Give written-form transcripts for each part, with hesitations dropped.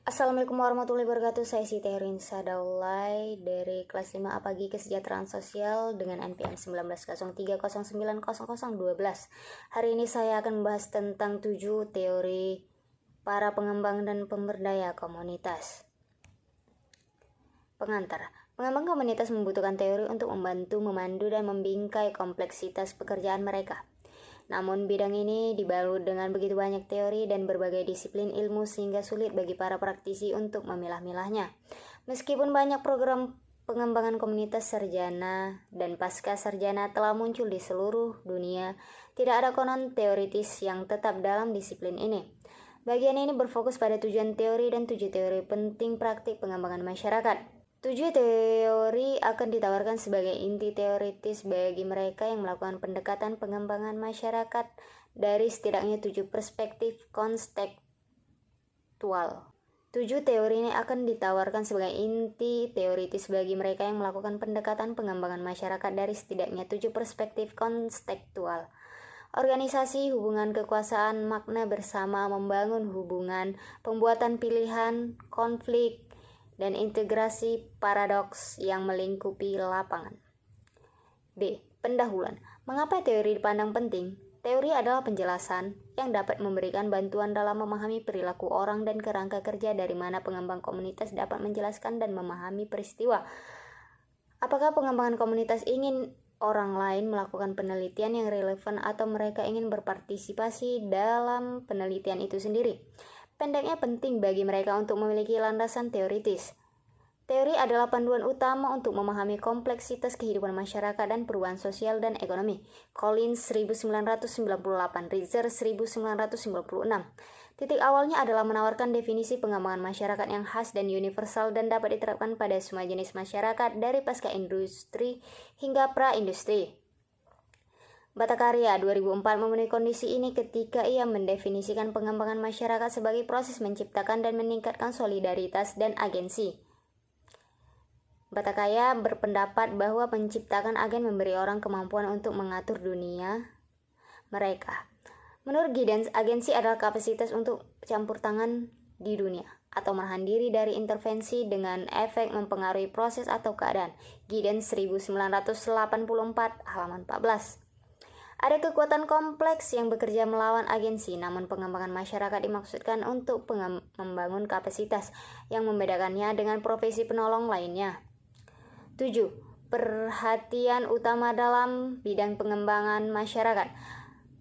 Assalamualaikum warahmatullahi wabarakatuh. Saya Siti Herinsa Daulay dari kelas 5A Pagi Kesejahteraan Sosial dengan NPM 1903090012. Hari ini saya akan membahas tentang 7 teori para pengembang dan pemberdaya komunitas. Pengantar. Pengembang komunitas membutuhkan teori untuk membantu, memandu, dan membingkai kompleksitas pekerjaan mereka. Namun bidang ini dibalut dengan begitu banyak teori dan berbagai disiplin ilmu sehingga sulit bagi para praktisi untuk memilah-milahnya. Meskipun banyak program pengembangan komunitas sarjana dan pasca sarjana telah muncul di seluruh dunia, tidak ada konon teoritis yang tetap dalam disiplin ini. Bagian ini berfokus pada tujuan teori dan 7 teori penting praktik pengembangan masyarakat. 7 teori akan ditawarkan sebagai inti teoritis bagi mereka yang melakukan pendekatan pengembangan masyarakat dari setidaknya 7 perspektif konstektual. 7 teori ini akan ditawarkan sebagai inti teoritis bagi mereka yang melakukan pendekatan pengembangan masyarakat dari setidaknya 7 perspektif konstektual. Organisasi, hubungan kekuasaan, makna bersama, membangun hubungan, pembuatan pilihan, konflik, dan integrasi paradoks yang melingkupi lapangan. B. Pendahuluan. Mengapa teori dipandang penting? Teori adalah penjelasan yang dapat memberikan bantuan dalam memahami perilaku orang dan kerangka kerja dari mana pengembang komunitas dapat menjelaskan dan memahami peristiwa. Apakah pengembangan komunitas ingin orang lain melakukan penelitian yang relevan atau mereka ingin berpartisipasi dalam penelitian itu sendiri? Pendeknya penting bagi mereka untuk memiliki landasan teoritis. Teori adalah panduan utama untuk memahami kompleksitas kehidupan masyarakat dan perubahan sosial dan ekonomi. Collins 1998, Ritzer 1996. Titik awalnya adalah menawarkan definisi pengembangan masyarakat yang khas dan universal dan dapat diterapkan pada semua jenis masyarakat dari pasca industri hingga pra-industri. Bhattacharya 2004 memenuhi kondisi ini ketika ia mendefinisikan pengembangan masyarakat sebagai proses menciptakan dan meningkatkan solidaritas dan agensi. Bhattacharya berpendapat bahwa menciptakan agen memberi orang kemampuan untuk mengatur dunia mereka. Menurut Giddens, agensi adalah kapasitas untuk campur tangan di dunia atau menahan diri dari intervensi dengan efek mempengaruhi proses atau keadaan. Giddens 1984 halaman 14. Ada kekuatan kompleks yang bekerja melawan agensi, namun pengembangan masyarakat dimaksudkan untuk membangun kapasitas yang membedakannya dengan profesi penolong lainnya. 7. Perhatian utama dalam bidang pengembangan masyarakat.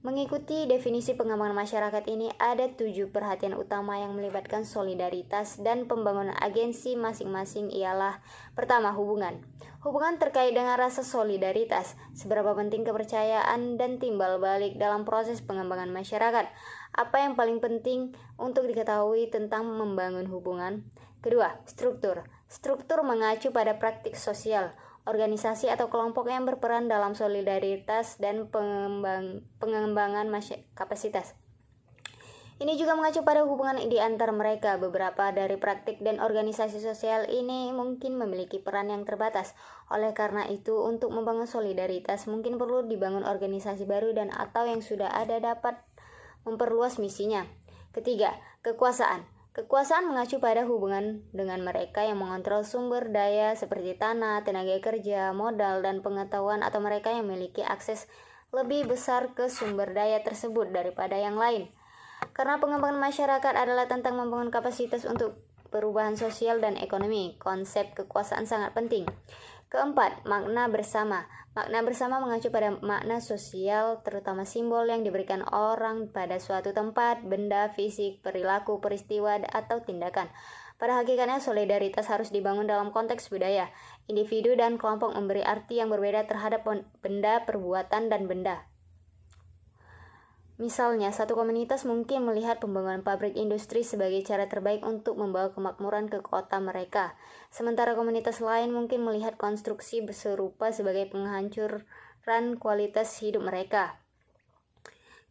Mengikuti definisi pengembangan masyarakat ini, ada 7 perhatian utama yang melibatkan solidaritas dan pembangunan agensi masing-masing ialah: pertama, hubungan. Hubungan terkait dengan rasa solidaritas, seberapa penting kepercayaan dan timbal balik dalam proses pengembangan masyarakat. Apa yang paling penting untuk diketahui tentang membangun hubungan? Kedua, struktur. Struktur mengacu pada praktik sosial, organisasi atau kelompok yang berperan dalam solidaritas dan pengembangan kapasitas. Ini juga mengacu pada hubungan di antar mereka. Beberapa dari praktik dan organisasi sosial ini mungkin memiliki peran yang terbatas. Oleh karena itu, untuk membangun solidaritas mungkin perlu dibangun organisasi baru dan atau yang sudah ada dapat memperluas misinya. Ketiga, kekuasaan. Kekuasaan mengacu pada hubungan dengan mereka yang mengontrol sumber daya seperti tanah, tenaga kerja, modal, dan pengetahuan, atau mereka yang memiliki akses lebih besar ke sumber daya tersebut daripada yang lain. Karena pengembangan masyarakat adalah tentang membangun kapasitas untuk perubahan sosial dan ekonomi, konsep kekuasaan sangat penting. Keempat, makna bersama. Makna bersama mengacu pada makna sosial, terutama simbol yang diberikan orang pada suatu tempat, benda, fisik, perilaku, peristiwa, atau tindakan. Pada hakikatnya, solidaritas harus dibangun dalam konteks budaya. Individu dan kelompok memberi arti yang berbeda terhadap benda, perbuatan, dan benda. Misalnya, satu komunitas mungkin melihat pembangunan pabrik industri sebagai cara terbaik untuk membawa kemakmuran ke kota mereka. Sementara komunitas lain mungkin melihat konstruksi serupa sebagai penghancuran kualitas hidup mereka.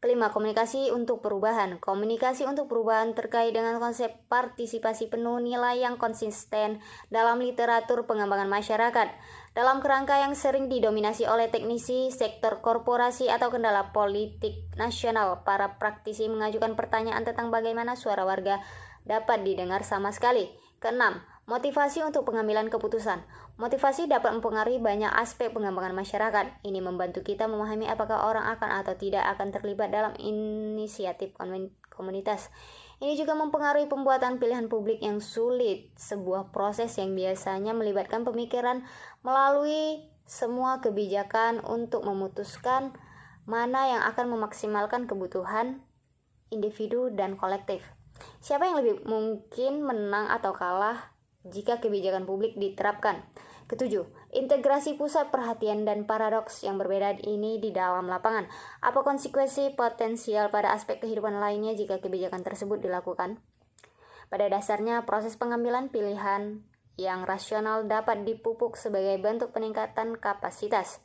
Kelima, komunikasi untuk perubahan. Komunikasi untuk perubahan terkait dengan konsep partisipasi penuh, nilai yang konsisten dalam literatur pengembangan masyarakat. Dalam kerangka yang sering didominasi oleh teknisi, sektor korporasi, atau kendala politik nasional, para praktisi mengajukan pertanyaan tentang bagaimana suara warga dapat didengar sama sekali. Keenam, motivasi untuk pengambilan keputusan. Motivasi dapat mempengaruhi banyak aspek pengembangan masyarakat. Ini membantu kita memahami apakah orang akan atau tidak akan terlibat dalam inisiatif komunitas. Ini juga mempengaruhi pembuatan pilihan publik yang sulit, sebuah proses yang biasanya melibatkan pemikiran melalui semua kebijakan untuk memutuskan mana yang akan memaksimalkan kebutuhan individu dan kolektif. Siapa yang lebih mungkin menang atau kalah jika kebijakan publik diterapkan. Ketujuh, integrasi pusat perhatian dan paradoks yang berbeda ini di dalam lapangan. Apa konsekuensi potensial pada aspek kehidupan lainnya jika kebijakan tersebut dilakukan? Pada dasarnya, proses pengambilan pilihan yang rasional dapat dipupuk sebagai bentuk peningkatan kapasitas.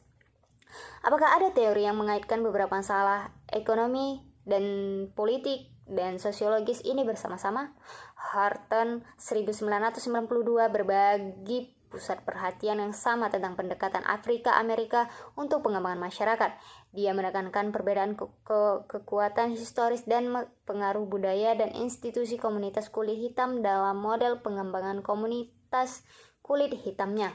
Apakah ada teori yang mengaitkan beberapa masalah ekonomi dan politik dan sosiologis ini bersama-sama? Horton 1992 berbagi pusat perhatian yang sama tentang pendekatan Afrika-Amerika untuk pengembangan masyarakat. Dia menekankan perbedaan kekuatan historis dan pengaruh budaya dan institusi komunitas kulit hitam dalam model pengembangan komunitas kulit hitamnya.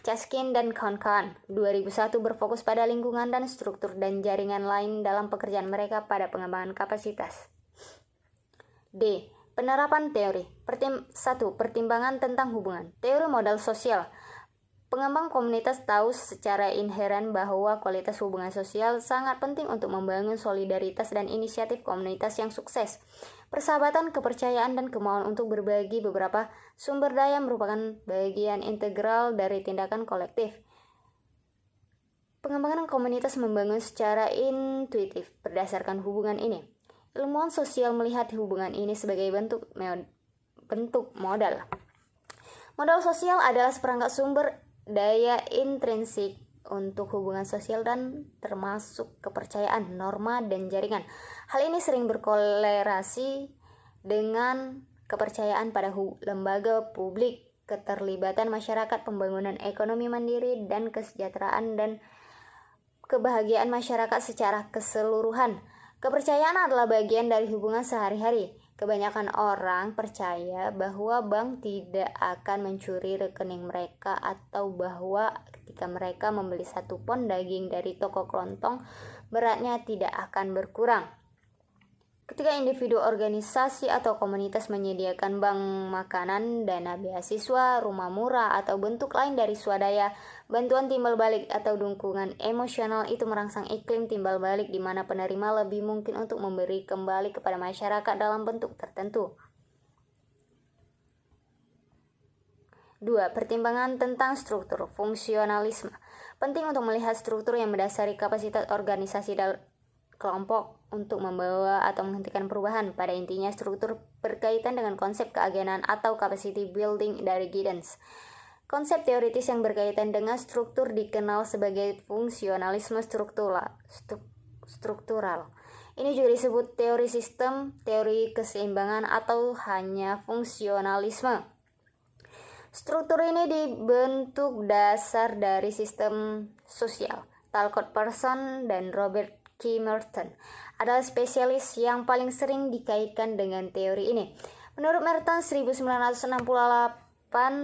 Chaskin dan kawan-kawan 2001 berfokus pada lingkungan dan struktur dan jaringan lain dalam pekerjaan mereka pada pengembangan kapasitas. D. Penerapan teori. 1. Pertimbangan tentang hubungan. Teori modal sosial. Pengembang komunitas tahu secara inheren bahwa kualitas hubungan sosial sangat penting untuk membangun solidaritas dan inisiatif komunitas yang sukses. Persahabatan, kepercayaan, dan kemauan untuk berbagi beberapa sumber daya merupakan bagian integral dari tindakan kolektif. Pengembangan komunitas membangun secara intuitif berdasarkan hubungan ini. Ilmuwan sosial melihat hubungan ini sebagai bentuk modal. Modal sosial adalah seperangkat sumber daya intrinsik untuk hubungan sosial dan termasuk kepercayaan, norma, dan jaringan. Hal ini sering berkolerasi dengan kepercayaan pada lembaga publik, keterlibatan masyarakat, pembangunan ekonomi mandiri, dan kesejahteraan dan kebahagiaan masyarakat secara keseluruhan. Kepercayaan adalah bagian dari hubungan sehari-hari. Kebanyakan orang percaya bahwa bank tidak akan mencuri rekening mereka atau bahwa ketika mereka membeli 1 pon daging dari toko kelontong, beratnya tidak akan berkurang. Ketika individu, organisasi, atau komunitas menyediakan bank makanan, dana beasiswa, rumah murah, atau bentuk lain dari swadaya, bantuan timbal balik atau dukungan emosional itu merangsang iklim timbal balik di mana penerima lebih mungkin untuk memberi kembali kepada masyarakat dalam bentuk tertentu. 2. Pertimbangan tentang struktur fungsionalisme. Penting untuk melihat struktur yang mendasari kapasitas organisasi kelompok untuk membawa atau menghentikan perubahan. Pada intinya, struktur berkaitan dengan konsep keagenan atau capacity building dari Giddens. Konsep teoritis yang berkaitan dengan struktur dikenal sebagai fungsionalisme struktural. Ini juga disebut teori sistem, teori keseimbangan, atau hanya fungsionalisme. Struktur ini dibentuk dasar dari sistem sosial. Talcott Parsons dan Robert K. Merton adalah spesialis yang paling sering dikaitkan dengan teori ini. Menurut Merton 1968,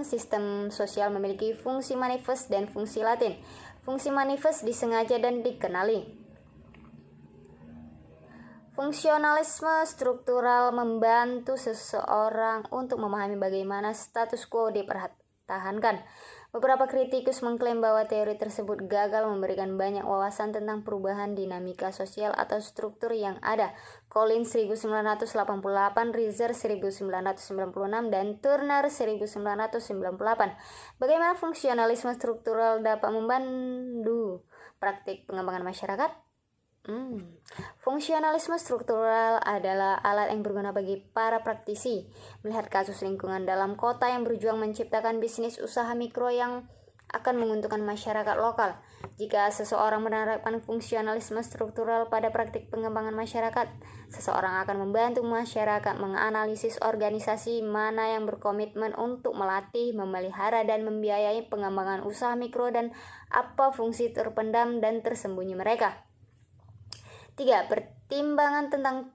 sistem sosial memiliki fungsi manifest dan fungsi latin. Fungsi manifest disengaja dan dikenali. Fungsionalisme struktural membantu seseorang untuk memahami bagaimana status quo dipertahankan. Beberapa kritikus mengklaim bahwa teori tersebut gagal memberikan banyak wawasan tentang perubahan dinamika sosial atau struktur yang ada. Collins 1988, Reiser 1996, dan Turner 1998. Bagaimana fungsionalisme struktural dapat membantu praktik pengembangan masyarakat? Fungsionalisme struktural adalah alat yang berguna bagi para praktisi melihat kasus lingkungan dalam kota yang berjuang menciptakan bisnis usaha mikro yang akan menguntungkan masyarakat lokal. Jika seseorang menerapkan fungsionalisme struktural pada praktik pengembangan masyarakat, seseorang akan membantu masyarakat menganalisis organisasi mana yang berkomitmen untuk melatih, memelihara, dan membiayai pengembangan usaha mikro dan apa fungsi terpendam dan tersembunyi mereka. 3. Pertimbangan tentang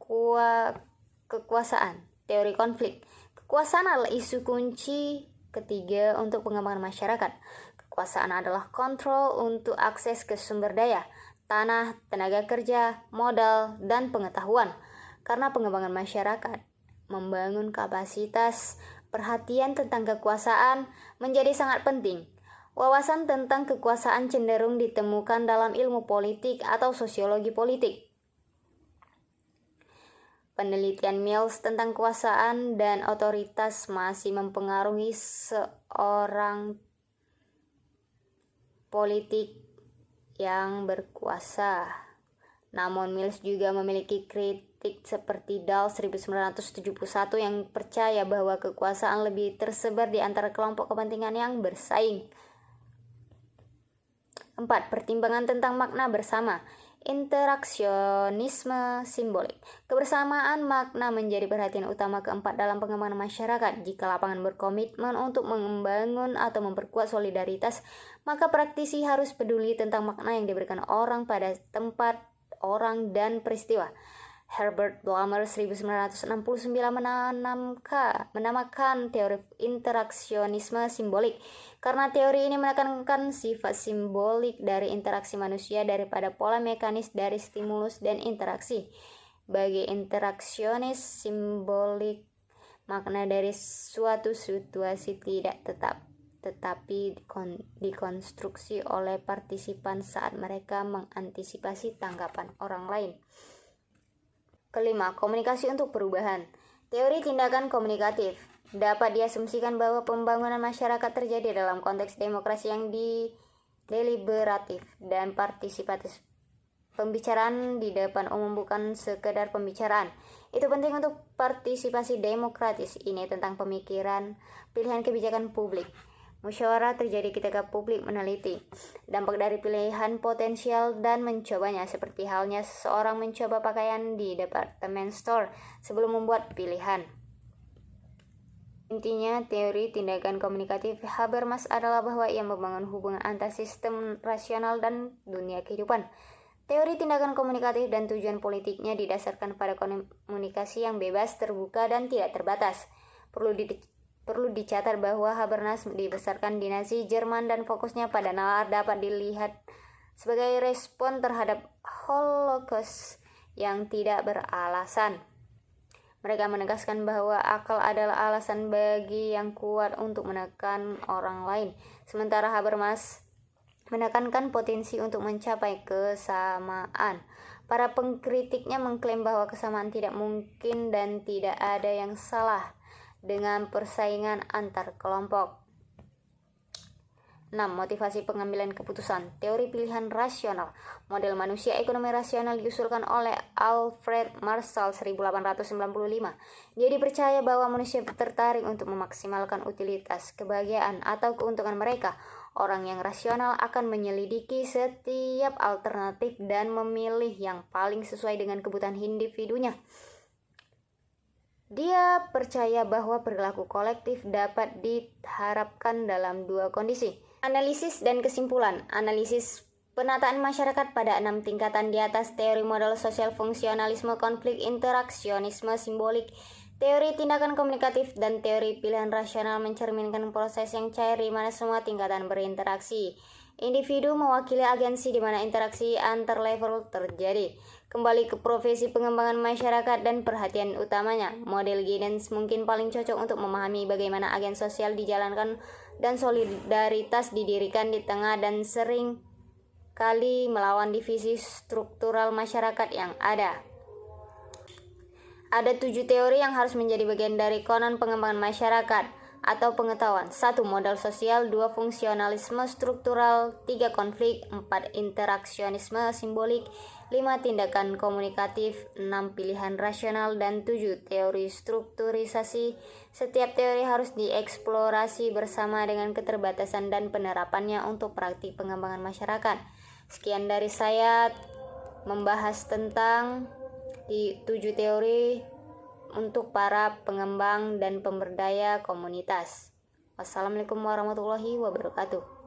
kekuasaan. Teori konflik. Kekuasaan adalah isu kunci ketiga untuk pengembangan masyarakat. Kekuasaan adalah kontrol untuk akses ke sumber daya, tanah, tenaga kerja, modal, dan pengetahuan. Karena pengembangan masyarakat membangun kapasitas perhatian tentang kekuasaan menjadi sangat penting. Wawasan tentang kekuasaan cenderung ditemukan dalam ilmu politik atau sosiologi politik. Penelitian Mills tentang kekuasaan dan otoritas masih mempengaruhi seorang politik yang berkuasa. Namun Mills juga memiliki kritik seperti Dahl 1971 yang percaya bahwa kekuasaan lebih tersebar di antara kelompok kepentingan yang bersaing. 4. Pertimbangan tentang makna bersama. Interaksionisme simbolik. Kebersamaan makna menjadi perhatian utama keempat dalam pengembangan masyarakat. Jika lapangan berkomitmen untuk membangun atau memperkuat solidaritas, maka praktisi harus peduli tentang makna yang diberikan orang pada tempat, orang, dan peristiwa. Herbert Blumer 1969 menamakan teori interaksionisme simbolik karena teori ini menekankan sifat simbolik dari interaksi manusia daripada pola mekanis dari stimulus dan interaksi. Bagi interaksionis simbolik, makna dari suatu situasi tidak tetap, tetapi dikonstruksi oleh partisipan saat mereka mengantisipasi tanggapan orang lain. Kelima, komunikasi untuk perubahan. Teori tindakan komunikatif. Dapat diasumsikan bahwa pembangunan masyarakat terjadi dalam konteks demokrasi yang deliberatif dan partisipatif. Pembicaraan di depan umum bukan sekedar pembicaraan. Itu penting untuk partisipasi demokratis. Ini tentang pemikiran, pilihan kebijakan publik. Musyawarah terjadi ketika publik meneliti dampak dari pilihan potensial dan mencobanya, seperti halnya seseorang mencoba pakaian di department store sebelum membuat pilihan. Intinya, teori tindakan komunikatif Habermas adalah bahwa ia membangun hubungan antar sistem rasional dan dunia kehidupan. Teori tindakan komunikatif dan tujuan politiknya didasarkan pada komunikasi yang bebas, terbuka, dan tidak terbatas. Perlu dicatat bahwa Habermas dibesarkan di Nazi Jerman dan fokusnya pada nalar dapat dilihat sebagai respon terhadap Holocaust yang tidak beralasan. Mereka menegaskan bahwa akal adalah alasan bagi yang kuat untuk menekan orang lain, sementara Habermas menekankan potensi untuk mencapai kesamaan. Para pengkritiknya mengklaim bahwa kesamaan tidak mungkin dan tidak ada yang salah dengan persaingan antar kelompok. 6. Motivasi pengambilan keputusan. Teori pilihan rasional. Model manusia ekonomi rasional diusulkan oleh Alfred Marshall 1895. Dia dipercaya bahwa manusia tertarik untuk memaksimalkan utilitas, kebahagiaan, atau keuntungan mereka. Orang yang rasional akan menyelidiki setiap alternatif dan memilih yang paling sesuai dengan kebutuhan individunya. Dia percaya bahwa perilaku kolektif dapat diharapkan dalam dua kondisi. Analisis dan kesimpulan. Analisis penataan masyarakat pada 6 tingkatan di atas, teori model sosial fungsionalisme, konflik, interaksionisme simbolik, teori tindakan komunikatif, dan teori pilihan rasional mencerminkan proses yang cair di mana semua tingkatan berinteraksi. Individu mewakili agensi di mana interaksi antar level terjadi. Kembali ke profesi pengembangan masyarakat dan perhatian utamanya. Model Giddens mungkin paling cocok untuk memahami bagaimana agen sosial dijalankan dan solidaritas didirikan di tengah dan sering kali melawan divisi struktural masyarakat yang ada. Ada 7 teori yang harus menjadi bagian dari konon pengembangan masyarakat atau pengetahuan. 1. Modal sosial, 2. Fungsionalisme struktural, 3. Konflik, 4. Interaksionisme simbolik, 5. Tindakan komunikatif, 6. Pilihan rasional, dan 7. Teori strukturisasi. Setiap teori harus dieksplorasi bersama dengan keterbatasan dan penerapannya untuk praktik pengembangan masyarakat. Sekian dari saya membahas tentang 7 teori untuk para pengembang dan pemberdaya komunitas. Wassalamualaikum warahmatullahi wabarakatuh.